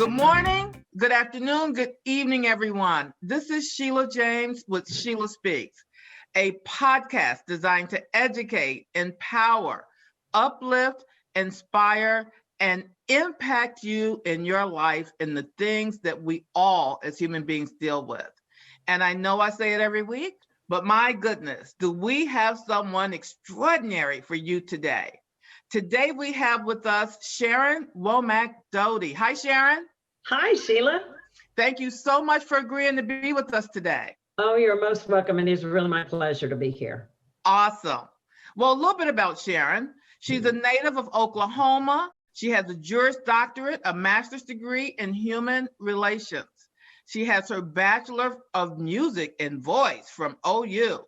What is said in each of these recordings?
Good morning, good afternoon, good evening, everyone. This is Sheila James with Sheila Speaks, a podcast designed to educate, empower, uplift, inspire, and impact you in your life in the things that we all as human beings deal with. And I know I say it every week, but my goodness, do we have someone extraordinary for you today? Today we have with us Sharon Doty. Hi, Sharon. Hi, Sheila. Thank you so much for agreeing to be with us today. Oh, you're most welcome. It is really my pleasure to be here. Awesome. Well, a little bit about Sharon. She's a native of Oklahoma. She has a Juris Doctorate, a master's degree in human relations. She has her Bachelor of Music and Voice from OU.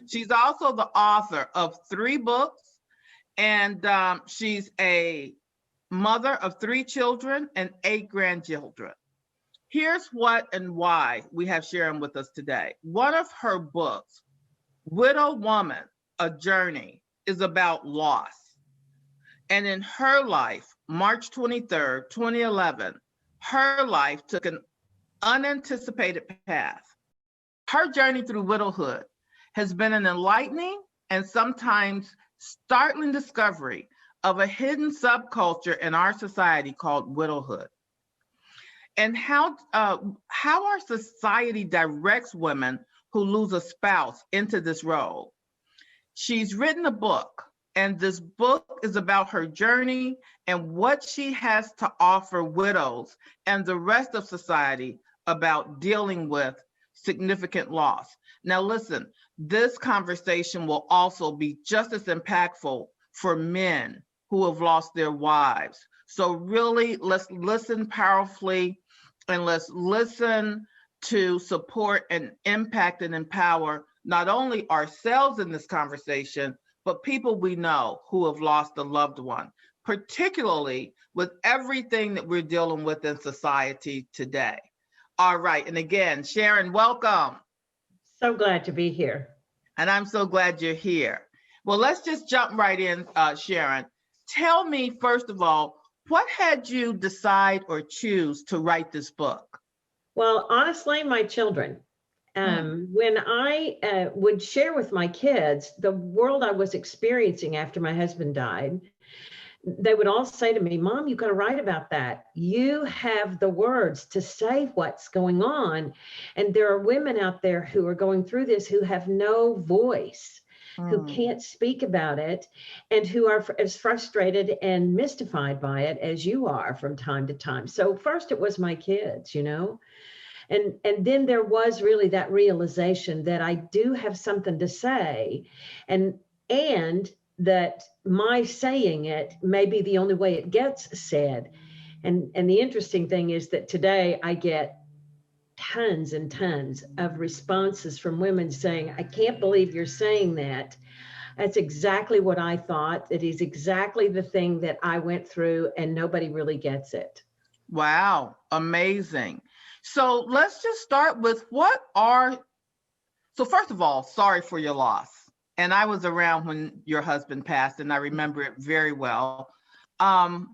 She's also the author of 3 books, and she's a mother of 3 children and 8 grandchildren. Here's what and why we have Sharon with us today. One of her books, Widowoman, A Journey, is about loss. And in her life, March 23rd, 2011, her life took an unanticipated path. Her journey through widowhood has been an enlightening and sometimes startling discovery of a hidden subculture in our society called widowhood, and how our society directs women who lose a spouse into this role. She's written a book, and this book is about her journey and what she has to offer widows and the rest of society about dealing with significant loss. Now listen, this conversation will also be just as impactful for men who have lost their wives. So really, let's listen powerfully, and let's listen to support and impact and empower not only ourselves in this conversation, but people we know who have lost a loved one, particularly with everything that we're dealing with in society today. All right, and again, Sharon, welcome. So glad to be here. And I'm so glad you're here. Well, let's just jump right in, Sharon. Tell me, first of all, what had you decide or choose to write this book? Well, honestly, my children. When I would share with my kids the world I was experiencing after my husband died, they would all say to me, Mom, you got to write about that. You have the words to say what's going on. And there are women out there who are going through this who have no voice, who can't speak about it, and who are as frustrated and mystified by it as you are from time to time. So first it was my kids, you know, and then there was really that realization that I do have something to say, and that my saying it may be the only way it gets said. And the interesting thing is that today I get tons and tons of responses from women saying, I can't believe you're saying that. That's exactly what I thought. It is exactly the thing that I went through, and nobody really gets it. Wow, amazing. So let's just start with so first of all, sorry for your loss. And I was around when your husband passed, and I remember it very well. Let's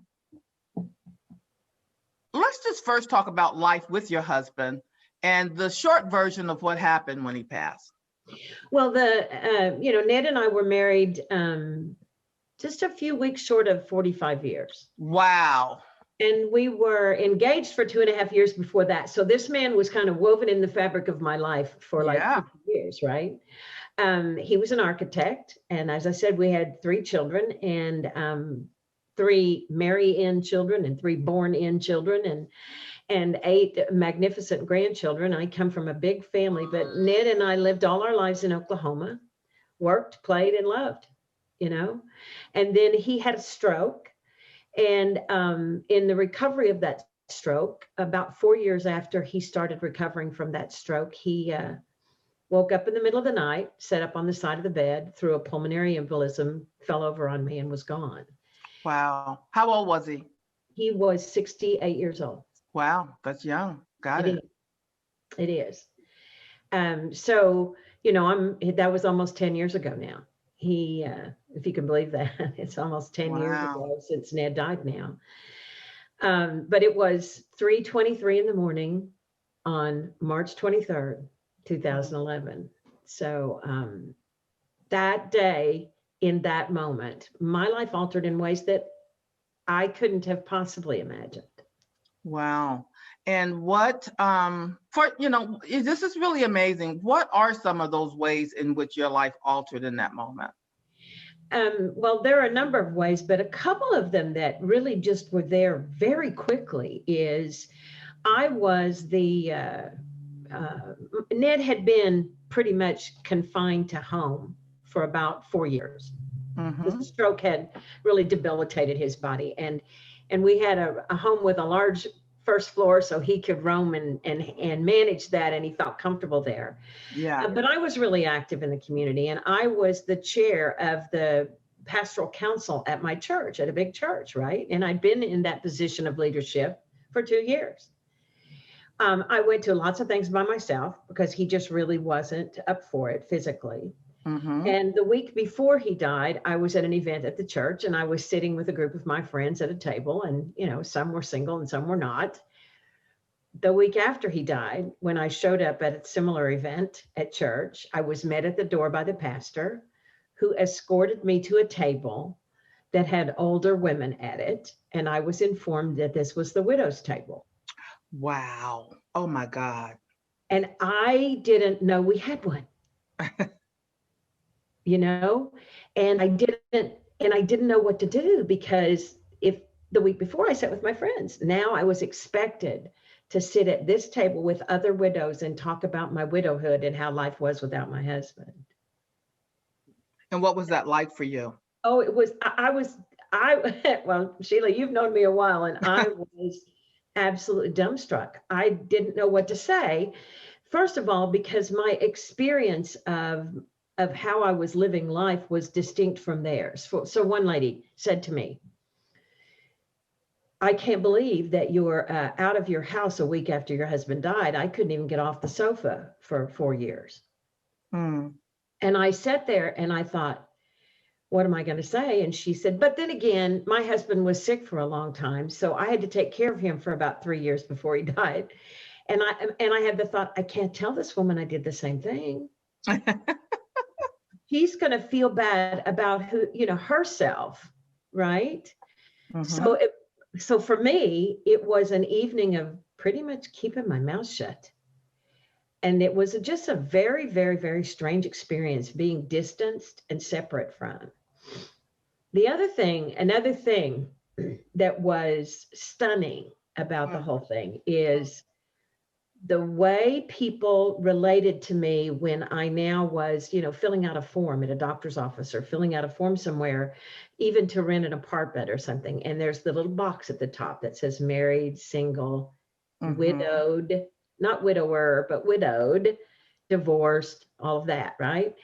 just first talk about life with your husband and the short version of what happened when he passed. Well, Ned and I were married just a few weeks short of 45 years. Wow. And we were engaged for 2.5 years before that. So this man was kind of woven in the fabric of my life for like 50 years, right? He was an architect. And as I said, we had 3 children, and 3 marry-in children and 3 born-in children, and 8 magnificent grandchildren. I come from a big family, but Ned and I lived all our lives in Oklahoma, worked, played, and loved, you know. And then he had a stroke. And in the recovery of that stroke, about 4 years after he started recovering from that stroke, he woke up in the middle of the night, sat up on the side of the bed, through a pulmonary embolism, fell over on me, and was gone. Wow. How old was he? He was 68 years old. Wow, that's young. Got it. It is. So, you know, that was almost 10 years ago now. If you can believe that, it's almost 10 years ago since Ned died now. But it was 3:23 in the morning on March 23rd, 2011. So that day, in that moment, my life altered in ways that I couldn't have possibly imagined. Wow. And what, this is really amazing. What are some of those ways in which your life altered in that moment? Well, there are a number of ways, but a couple of them that really just were there very quickly is I was Ned had been pretty much confined to home for about 4 years. The stroke had really debilitated his body. And we had a home with a large first floor, so he could roam and manage that, and he felt comfortable there. Yeah. But I was really active in the community, and I was the chair of the pastoral council at my church, at a big church, right? And I'd been in that position of leadership for 2 years. I went to lots of things by myself because he just really wasn't up for it physically. And the week before he died, I was at an event at the church, and I was sitting with a group of my friends at a table, and some were single and some were not. The week after he died, when I showed up at a similar event at church, I was met at the door by the pastor, who escorted me to a table that had older women at it, and I was informed that this was the widow's table. Wow. Oh my God. And I didn't know we had one. And I didn't know what to do, because if the week before I sat with my friends, now I was expected to sit at this table with other widows and talk about my widowhood and how life was without my husband. And what was that like for you? Oh, it was, well, Sheila, you've known me a while, and I was absolutely dumbstruck. I didn't know what to say. First of all, because my experience of how I was living life was distinct from theirs. So one lady said to me, "I can't believe that you're out of your house a week after your husband died. I couldn't even get off the sofa for 4 years." And I sat there and I thought, what am I going to say? And she said, "But then again, my husband was sick for a long time, so I had to take care of him for about 3 years before he died." And I had the thought, I can't tell this woman I did the same thing. She's going to feel bad about herself, right? So for me, it was an evening of pretty much keeping my mouth shut. And it was just a very, very, very strange experience, being distanced and separate from. Another thing that was stunning about the whole thing is the way people related to me when I now was, filling out a form at a doctor's office or filling out a form somewhere, even to rent an apartment or something. And there's the little box at the top that says married, single, widowed, not widower, but widowed, divorced, all of that, right?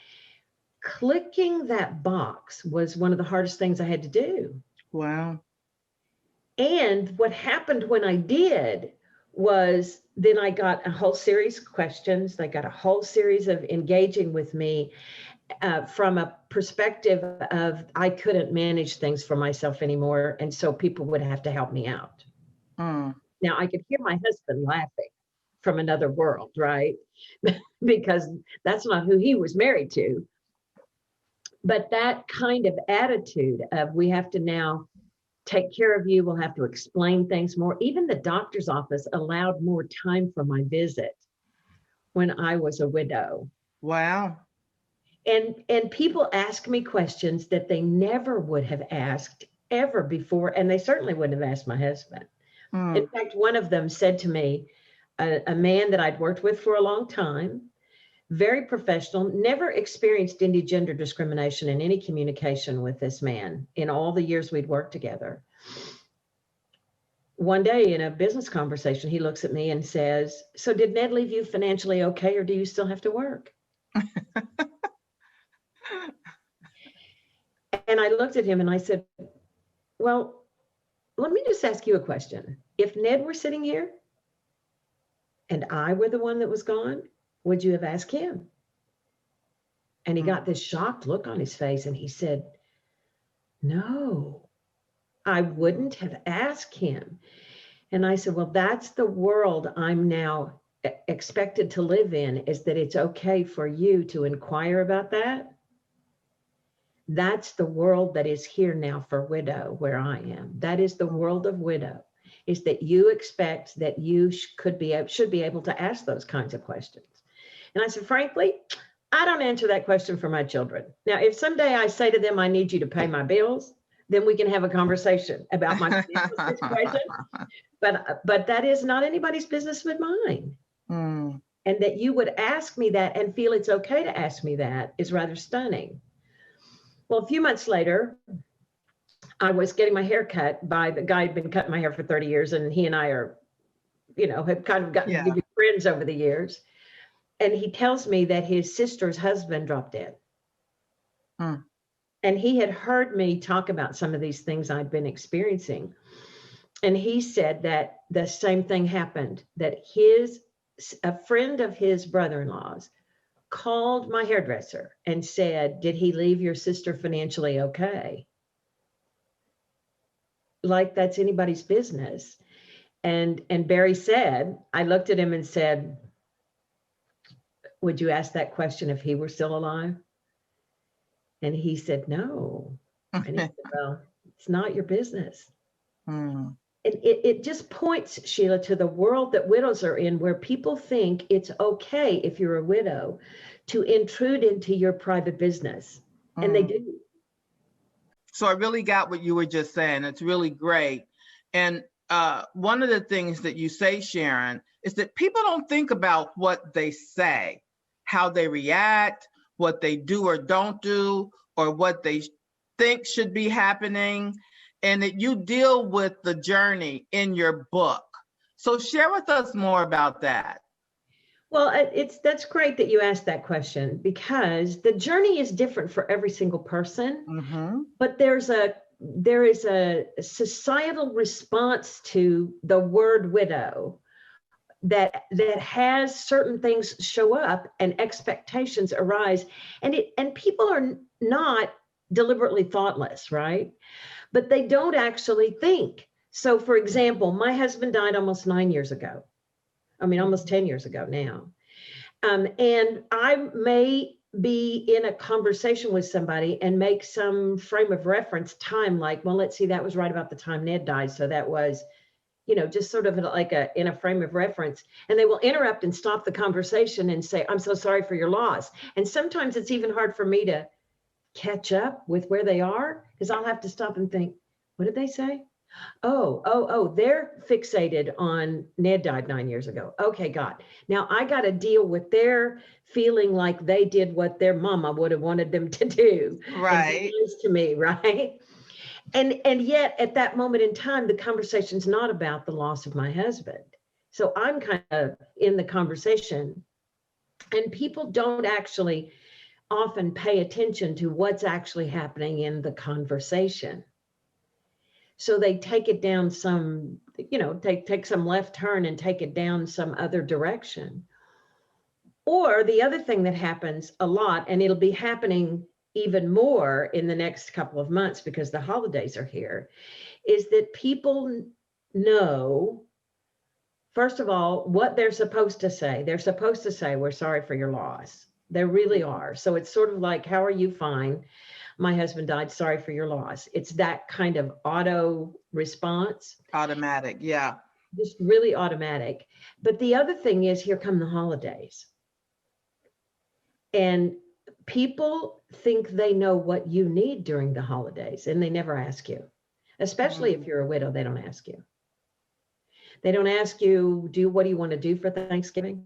Clicking that box was one of the hardest things I had to do. Wow. And what happened when I did was then I got a whole series of questions. I got a whole series of engaging with me from a perspective of I couldn't manage things for myself anymore. And so people would have to help me out. Now I could hear my husband laughing from another world, right? Because that's not who he was married to. But that kind of attitude of we have to now take care of you, we'll have to explain things more. Even the doctor's office allowed more time for my visit when I was a widow. Wow. And people ask me questions that they never would have asked ever before, and they certainly wouldn't have asked my husband. In fact, one of them said to me, a man that I'd worked with for a long time, very professional, never experienced any gender discrimination in any communication with this man in all the years we'd worked together. One day in a business conversation, he looks at me and says, "So did Ned leave you financially okay, or do you still have to work?" And I looked at him and I said, "Well, let me just ask you a question. If Ned were sitting here and I were the one that was gone, would you have asked him?" And he got this shocked look on his face and he said, "No, I wouldn't have asked him. And I said, well, that's the world I'm now expected to live in, is that it's okay for you to inquire about that. That's the world that is here now for widow, where I am. That is the world of widow, is that you expect that you should be able to ask those kinds of questions. And I said, frankly, I don't answer that question for my children. Now, if someday I say to them, I need you to pay my bills, then we can have a conversation about my situation. But that is not anybody's business but mine. Mm. And that you would ask me that and feel it's okay to ask me that is rather stunning. Well, a few months later, I was getting my hair cut by the guy who'd been cutting my hair for 30 years. And he and I are, have kind of gotten to be friends over the years. And he tells me that his sister's husband dropped dead. Mm. And he had heard me talk about some of these things I'd been experiencing. And he said that the same thing happened, that a friend of his brother-in-law's called my hairdresser and said, did he leave your sister financially okay? Like that's anybody's business. And Barry said, I looked at him and said, would you ask that question if he were still alive? And he said, no. And he said, well, it's not your business. Mm. And it just points, Sheila, to the world that widows are in, where people think it's okay, if you're a widow, to intrude into your private business. And they do. So I really got what you were just saying. It's really great. And one of the things that you say, Sharon, is that people don't think about what they say, how they react, what they do or don't do, or what they think should be happening, and that you deal with the journey in your book. So share with us more about that. Well, that's great that you asked that question, because the journey is different for every single person. Mm-hmm. But there is a societal response to the word widow that has certain things show up and expectations arise, and people are not deliberately thoughtless, right? But they don't actually think. So for example, my husband died almost 9 years ago. I mean, almost 10 years ago now. And I may be in a conversation with somebody and make some frame of reference time, like, well, let's see, that was right about the time Ned died. So that was, just sort of like in a frame of reference. And they will interrupt and stop the conversation and say, I'm so sorry for your loss. And sometimes it's even hard for me to catch up with where they are, because I'll have to stop and think, what did they say? Oh, they're fixated on Ned died 9 years ago. Okay, God. Now I got to deal with their feeling like they did what their mama would have wanted them to do. Right. To me, right? And yet at that moment in time, the conversation's not about the loss of my husband. So I'm kind of in the conversation, and people don't actually often pay attention to what's actually happening in the conversation. So they take it down some, take some left turn and take it down some other direction. Or the other thing that happens a lot, and it'll be happening even more in the next couple of months because the holidays are here, is that people know, first of all, what they're supposed to say. They're supposed to say, we're sorry for your loss. They really are. So it's sort of like, how are you? Fine. My husband died. Sorry for your loss. It's that kind of auto response. Automatic. Yeah. Just really automatic. But the other thing is, here come the holidays. And people think they know what you need during the holidays, and they never ask you, especially if you're a widow. They don't ask you. They don't ask you, what do you want to do for Thanksgiving?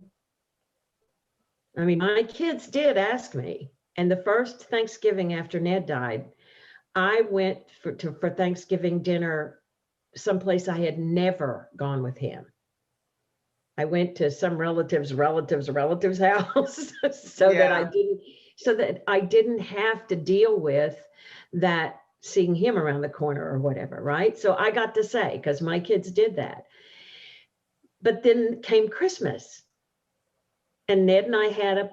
I mean, my kids did ask me. And the first Thanksgiving after Ned died, I went for Thanksgiving dinner someplace I had never gone with him. I went to some relative's house so that I didn't have to deal with that, seeing him around the corner or whatever, right? So I got to say, because my kids did that. But then came Christmas, and Ned and I had a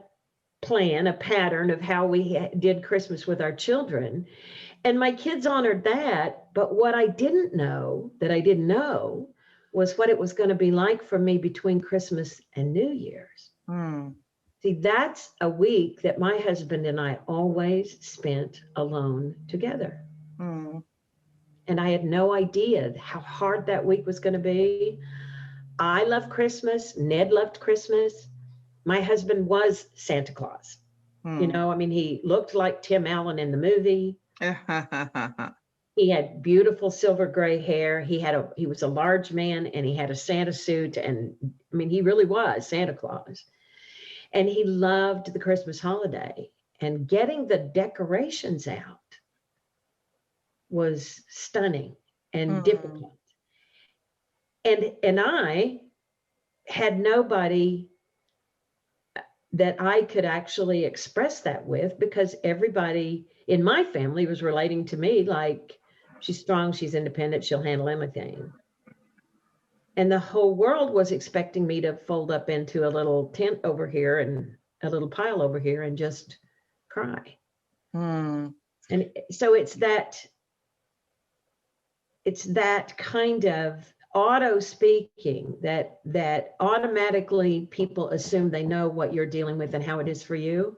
pattern of how we did Christmas with our children. And my kids honored that. But what I didn't know was what it was going to be like for me between Christmas and New Year's. Mm. See, that's a week that my husband and I always spent alone together. Mm. And I had no idea how hard that week was going to be. I love Christmas. Ned loved Christmas. My husband was Santa Claus. You know, I mean, he looked like Tim Allen in the movie. He had beautiful silver gray hair. He was a large man, and he had a Santa suit. And I mean, he really was Santa Claus. And he loved the Christmas holiday, and getting the decorations out was stunning and difficult. And I had nobody that I could actually express that with, because everybody in my family was relating to me like, she's strong, she's independent, she'll handle anything. And the whole world was expecting me to fold up into a little tent over here and a little pile over here and just cry. And so it's that kind of auto speaking that automatically people assume they know what you're dealing with and how it is for you,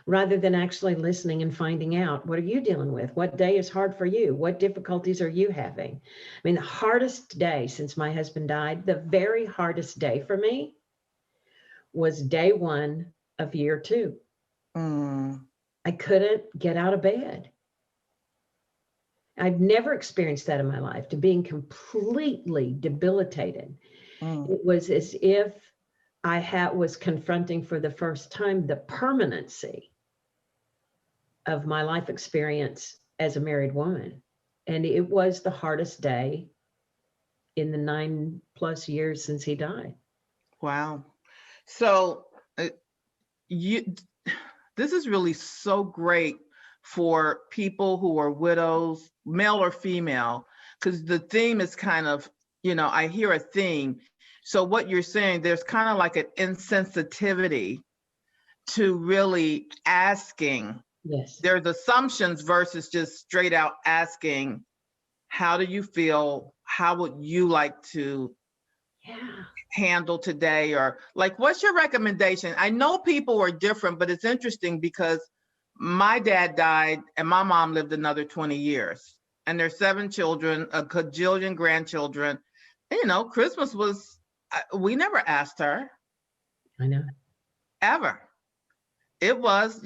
rather than actually listening and finding out, what are you dealing with? What day is hard for you? What difficulties are you having? I mean, the hardest day since my husband died, the very hardest day for me was day 1 of year 2. I couldn't get out of bed. I've never experienced that in my life, to being completely debilitated. It was as if I was confronting for the first time the permanency of my life experience as a married woman. And it was the hardest day in the 9+ years since he died. Wow. So this is really so great for people who are widows, male or female, because the theme is kind of, I hear a theme. So what you're saying, there's kind of like an insensitivity to really asking. Yes. There's assumptions versus just straight out asking, how do you feel? How would you like to handle today? Or like, what's your recommendation? I know people are different, but it's interesting because my dad died and my mom lived another 20 years. And there's 7 children, a cajillion grandchildren. And, Christmas was, we never asked her. I know. Ever. It was,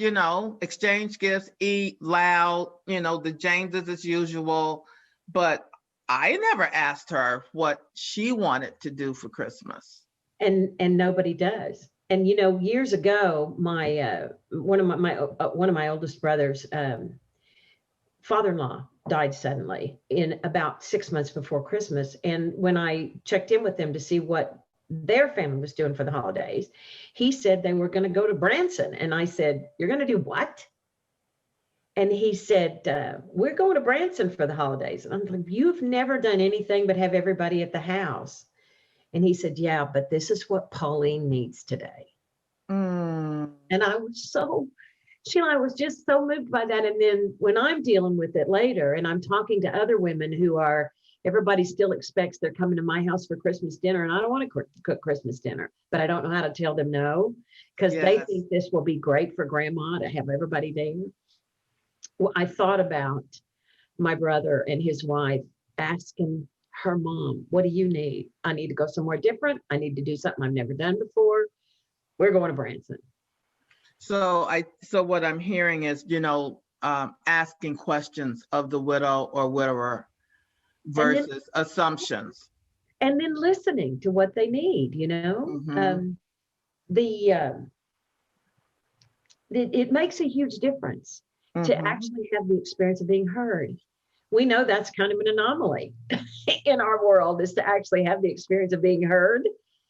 exchange gifts, eat loud, the Jameses as usual. But I never asked her what she wanted to do for Christmas. And nobody does. And years ago, my one of my oldest brothers' father-in-law died suddenly in about 6 months before Christmas. And when I checked in with them to see what their family was doing for the holidays, he said they were going to go to Branson. And I said, "You're going to do what?" And he said, "We're going to Branson for the holidays." And I'm like, "You've never done anything but have everybody at the house." And he said, "Yeah, but this is what Pauline needs today." And I was Sheila, I was just so moved by that. And then when I'm dealing with it later and I'm talking to other women everybody still expects they're coming to my house for Christmas dinner, and I don't want to cook Christmas dinner, but I don't know how to tell them no, because they think this will be great for grandma to have everybody there. Well, I thought about my brother and his wife asking her mom, "What do you need? I need to go somewhere different. I need to do something I've never done before. We're going to Branson." So what I'm hearing is, asking questions of the widow or widower versus assumptions. And then listening to what they need, it makes a huge difference to actually have the experience of being heard. We know that's kind of an anomaly in our world, is to actually have the experience of being heard.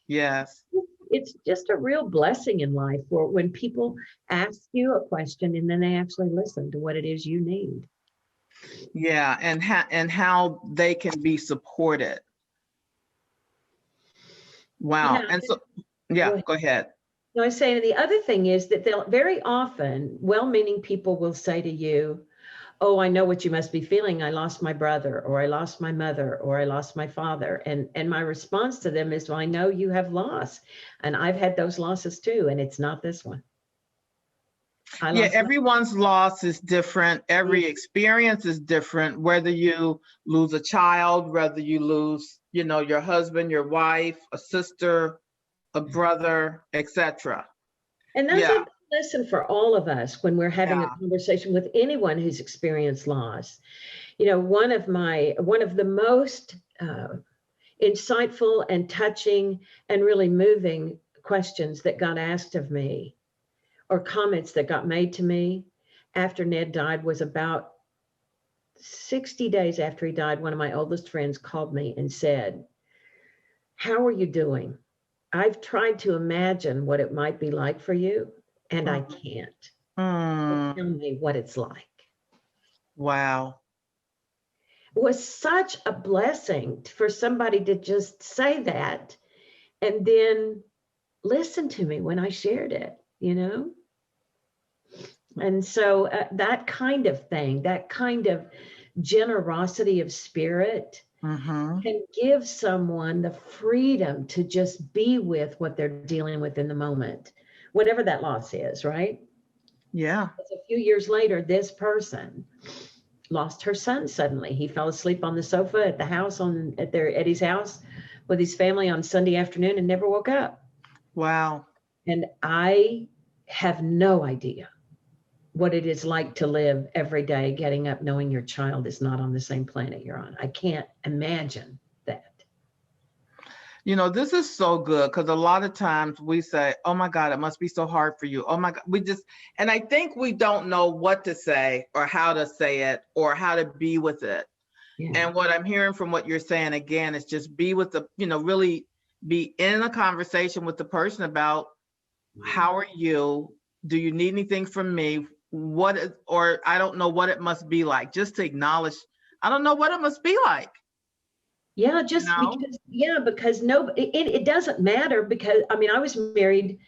Yes. It's just a real blessing in life for when people ask you a question and then they actually listen to what it is you need. Yeah, and how they can be supported. Wow. Yeah. And so, go ahead. No, I say, and the other thing is that they'll very often, well-meaning people will say to you, oh, I know what you must be feeling. I lost my brother, or I lost my mother, or I lost my father. And my response to them is, well, I know you have loss, and I've had those losses too, and it's not this one. Yeah, everyone's loss is different. Every experience is different, whether you lose a child, whether you lose, your husband, your wife, a sister, a brother, etc. And that's a lesson for all of us when we're having a conversation with anyone who's experienced loss. One of the most insightful and touching and really moving questions that got asked of me, or comments that got made to me after Ned died, was about 60 days after he died. One of my oldest friends called me and said, "How are you doing? I've tried to imagine what it might be like for you, and I can't. Tell me what it's like." Wow. It was such a blessing for somebody to just say that and then listen to me when I shared it, And so that kind of thing, that kind of generosity of spirit can give someone the freedom to just be with what they're dealing with in the moment, whatever that loss is, right? Yeah. A few years later, this person lost her son suddenly. He fell asleep on the sofa at the house at Eddie's house with his family on Sunday afternoon and never woke up. Wow. And I have no idea what it is like to live every day getting up knowing your child is not on the same planet you're on. I can't imagine that. This is so good, because a lot of times we say, oh my God, it must be so hard for you. Oh my God. And I think we don't know what to say or how to say it or how to be with it. Yeah. And what I'm hearing from what you're saying again is just be with really be in a conversation with the person about how are you? Do you need anything from me? Or I don't know what it must be like. Just to acknowledge, I don't know what it must be like. Yeah, because it doesn't matter, because I was married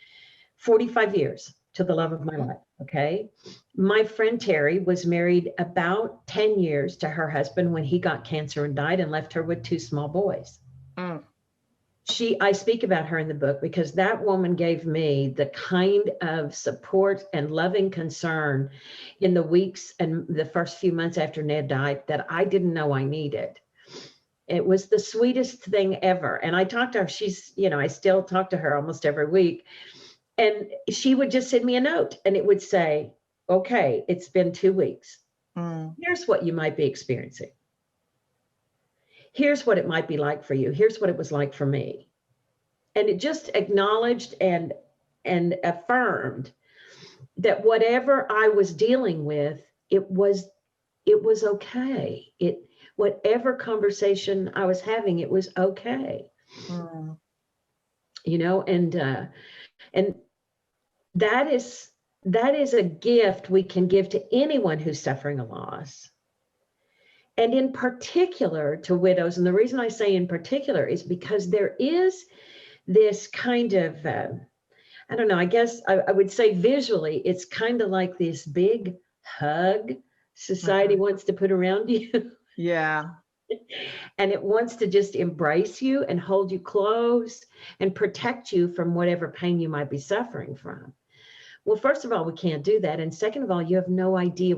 45 years to the love of my life. Okay. My friend Terry was married about 10 years to her husband when he got cancer and died and left her with 2 small boys. I speak about her in the book because that woman gave me the kind of support and loving concern in the weeks and the first few months after Ned died that I didn't know I needed. It was the sweetest thing ever. And I talked to her, I still talk to her almost every week. And she would just send me a note and it would say, okay, it's been 2 weeks. Here's what you might be experiencing. Here's what it might be like for you. Here's what it was like for me. And it just acknowledged and affirmed that whatever I was dealing with, it was okay. Whatever conversation I was having, it was okay. And that is a gift we can give to anyone who's suffering a loss. And in particular to widows. And the reason I say in particular is because there is this kind of, I don't know, I guess I would say visually, it's kind of like this big hug society wants to put around you. Yeah. And it wants to just embrace you and hold you close and protect you from whatever pain you might be suffering from. Well, first of all, we can't do that. And second of all, you have no idea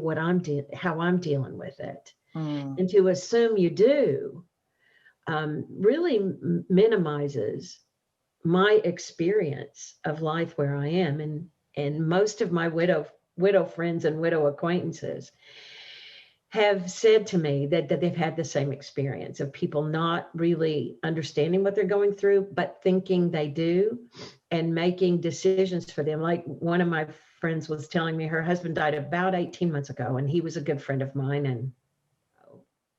how I'm dealing with it. And to assume you do really minimizes my experience of life where I am. And most of my widow friends and widow acquaintances have said to me that they've had the same experience of people not really understanding what they're going through, but thinking they do and making decisions for them. Like one of my friends was telling me her husband died about 18 months ago, and he was a good friend of mine. And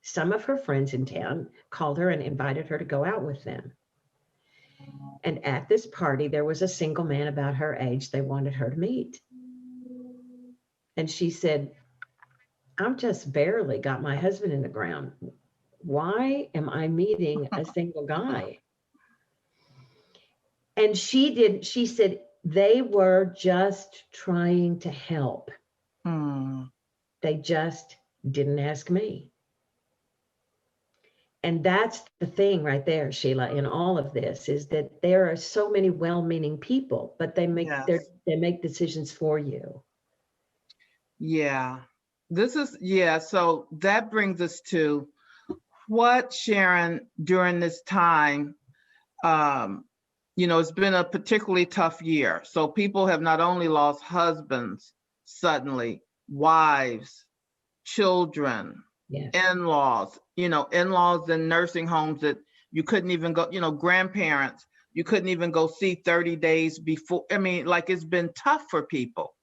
some of her friends in town called her and invited her to go out with them. And at this party, there was a single man about her age they wanted her to meet. And she said, "I'm just barely got my husband in the ground. Why am I meeting a single guy?" And she said, they were just trying to help. They just didn't ask me. And that's the thing right there, Sheila, in all of this, is that there are so many well-meaning people, but they make Yes. they make decisions for you. Yeah. So that brings us to what, Sharon, during this time, it's been a particularly tough year. So people have not only lost husbands suddenly, wives, children, Yes. in-laws, in-laws in nursing homes that you couldn't even go, grandparents, you couldn't even go see 30 days before. I mean, like, it's been tough for people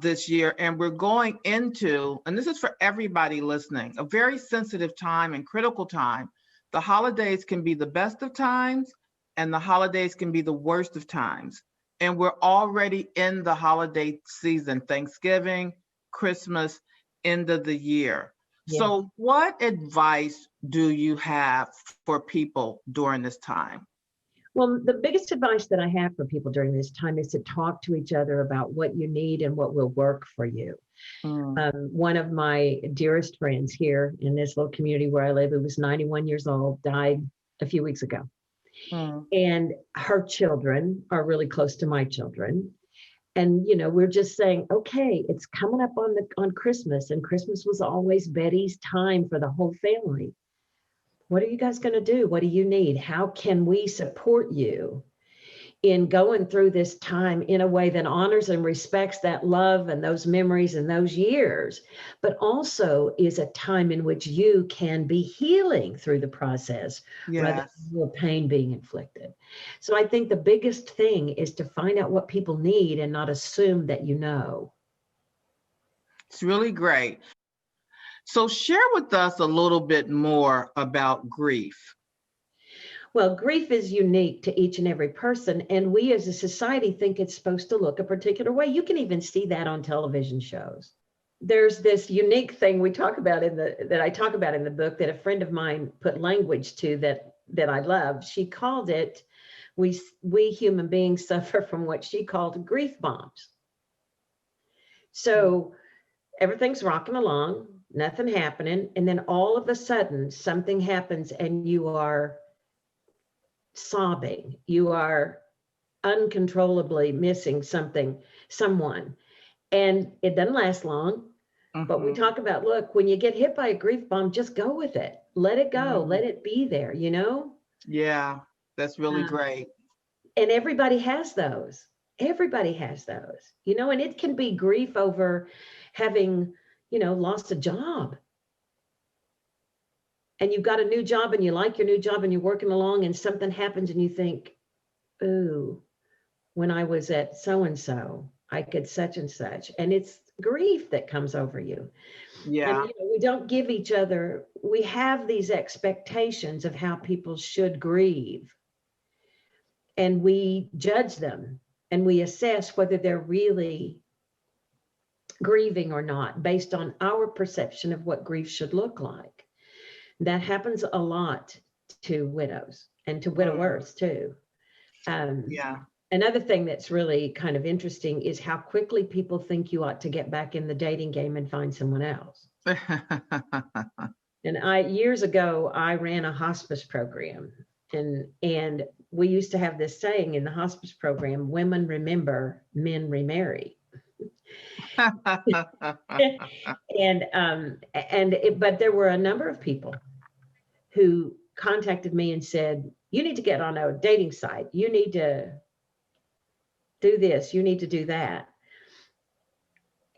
this year. And we're going into, and this is for everybody listening, a very sensitive time and critical time. The holidays can be the best of times, and the holidays can be the worst of times. And we're already in the holiday season, Thanksgiving, Christmas, end of the year. Yeah. So what advice do you have for people during this time? Well, the biggest advice that I have for people during this time is to talk to each other about what you need and what will work for you. One of my dearest friends here in this little community where I live, who was 91 years old, died a few weeks ago. And her children are really close to my children. And, we're just saying, okay, it's coming up on Christmas, and Christmas was always Betty's time for the whole family. What are you guys going to do? What do you need? How can we support you in going through this time in a way that honors and respects that love and those memories and those years, but also is a time in which you can be healing through the process rather than the pain being inflicted. So I think the biggest thing is to find out what people need and not assume that you know. It's really great. So share with us a little bit more about grief. Well, grief is unique to each and every person, and we as a society think it's supposed to look a particular way. You can even see that on television shows. There's this unique thing we talk about that I talk about in the book that a friend of mine put language to that I love. She called it, we human beings suffer from what she called grief bombs. So everything's rocking along, nothing happening, and then all of a sudden something happens and you are sobbing, you are uncontrollably missing someone, and it doesn't last long. But we talk about, look, when you get hit by a grief bomb, just go with it, let it go, let it be there, Yeah, that's really great. And everybody has those, and it can be grief over having lost a job. And you've got a new job and you like your new job and you're working along, and something happens and you think, ooh, when I was at so-and-so, I could such and such. And it's grief that comes over you. Yeah. And we don't give each other, we have these expectations of how people should grieve. And we judge them and we assess whether they're really grieving or not based on our perception of what grief should look like. That happens a lot to widows and to widowers too. Another thing that's really kind of interesting is how quickly people think you ought to get back in the dating game and find someone else. And years ago, I ran a hospice program, and we used to have this saying in the hospice program: women remember, men remarry. But there were a number of people who contacted me and said, you need to get on a dating site. You need to do this. You need to do that.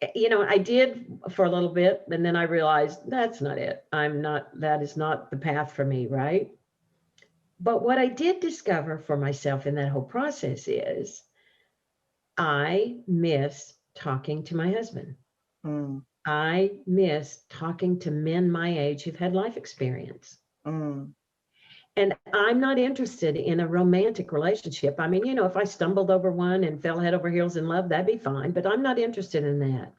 I did for a little bit, and then I realized that's not it. That is not the path for me, right? But what I did discover for myself in that whole process is I miss talking to my husband. I miss talking to men my age who've had life experience. And I'm not interested in a romantic relationship. I mean, if I stumbled over one and fell head over heels in love, that'd be fine, but I'm not interested in that.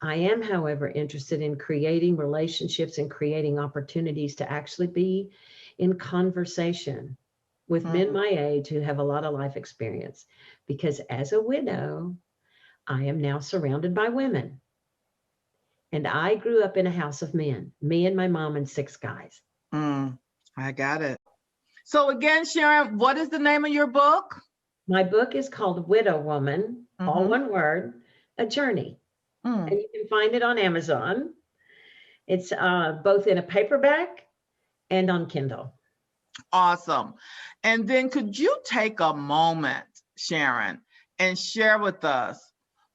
I am, however, interested in creating relationships and creating opportunities to actually be in conversation with men my age who have a lot of life experience. Because as a widow, I am now surrounded by women. And I grew up in a house of men, me and my mom and 6 guys. I got it. So again, Sharon, what is the name of your book? My book is called Widowoman, all one word, A Journey. And you can find it on Amazon. It's both in a paperback and on Kindle. Awesome. And then could you take a moment, Sharon, and share with us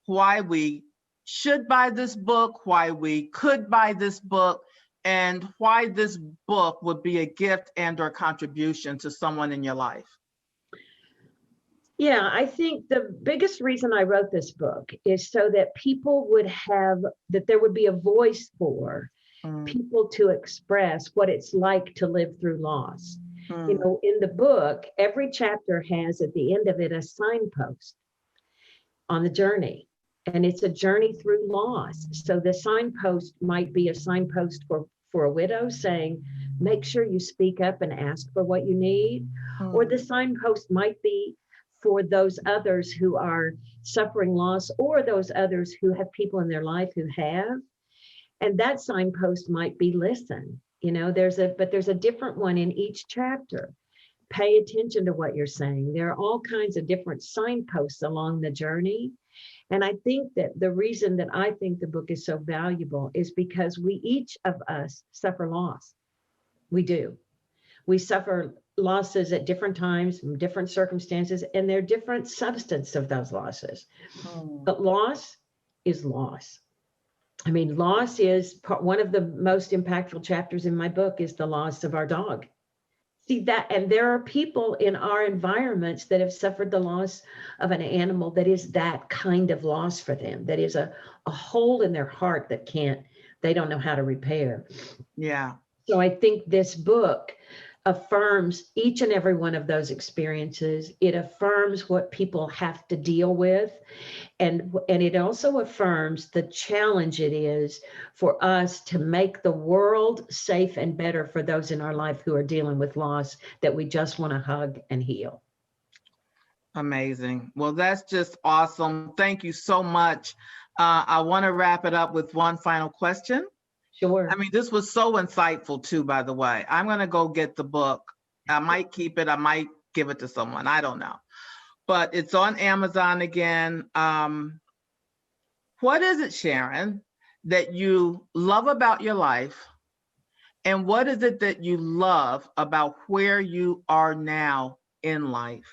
why we should buy this book, why we could buy this book, and why this book would be a gift and or contribution to someone in your life? Yeah, I think the biggest reason I wrote this book is so that people would have, that there would be a voice for people to express what it's like to live through loss. You know, in the book, every chapter has at the end of it a signpost on the journey, and it's a journey through loss. So the signpost might be a signpost for a widow saying, make sure you speak up and ask for what you need. Or the signpost might be for those others who are suffering loss, or those others who have people in their life who have. And that signpost might be listen. You know, there's a different one in each chapter. Pay attention to what you're saying. There are all kinds of different signposts along the journey. And I think that the reason that I think the book is so valuable is because we, each of us, suffer loss. We do. We suffer losses at different times, different circumstances, and they're different substance of those losses. But loss is loss. I mean, loss is one of the most impactful chapters in my book is the loss of our dog. See that, and there are people in our environments that have suffered the loss of an animal that is that kind of loss for them, that is a hole in their heart that they don't know how to repair. Yeah. So I think this book affirms each and every one of those experiences. It affirms what people have to deal with. And it also affirms the challenge it is for us to make the world safe and better for those in our life who are dealing with loss that we just want to hug and heal. Amazing. Well, that's just awesome. Thank you so much. I want to wrap it up with one final question. Sure. I mean, this was so insightful too, by the way. I'm going to go get the book. I might keep it. I might give it to someone. I don't know. But it's on Amazon again. What is it, Sharon, that you love about your life? And what is it that you love about where you are now in life?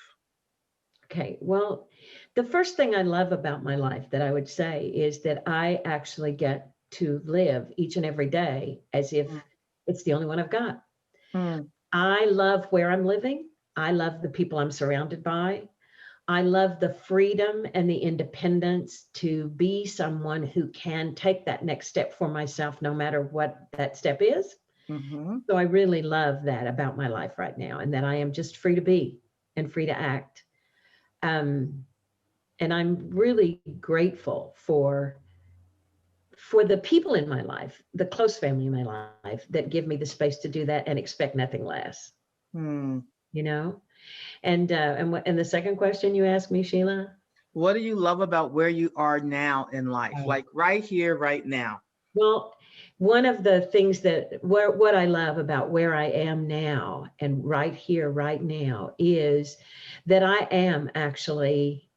Okay, well, the first thing I love about my life that I would say is that I actually get to live each and every day as if it's the only one I've got. I love where I'm living. I love the people I'm surrounded by. I love the freedom and the independence to be someone who can take that next step for myself, no matter what that step is. So I really love that about my life right now, and that I am just free to be and free to act. And I'm really grateful for the people in my life, the close family in my life that give me the space to do that and expect nothing less. You know? And the second question you asked me, Sheila? What do you love about where you are now in life? Like right here, right now? Well, one of the things what I love about where I am now and right here, right now, is that I am actually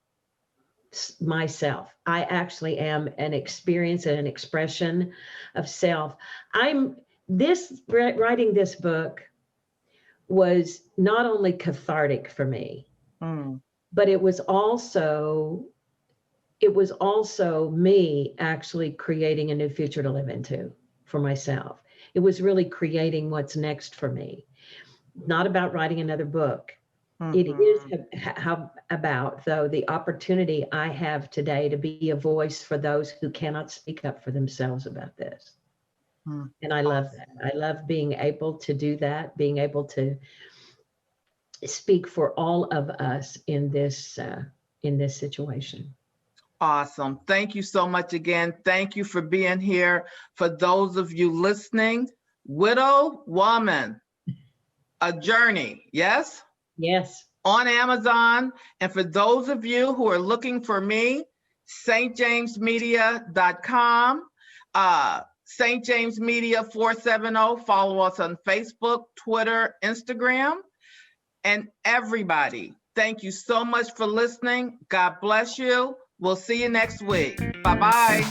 myself. I actually am an experience and an expression of self. Writing this book was not only cathartic for me, but it was also me actually creating a new future to live into for myself. It was really creating what's next for me. Not about writing another book. It is about, though, the opportunity I have today to be a voice for those who cannot speak up for themselves about this. And I love that. I love being able to do that, being able to speak for all of us in this situation. Awesome. Thank you so much again. Thank you for being here. For those of you listening, Widowoman, A Journey, yes? Yes. On Amazon. And for those of you who are looking for me, stjamesmedia.com. St. James Media 470. Follow us on Facebook, Twitter, Instagram. And everybody, thank you so much for listening. God bless you. We'll see you next week. Bye-bye.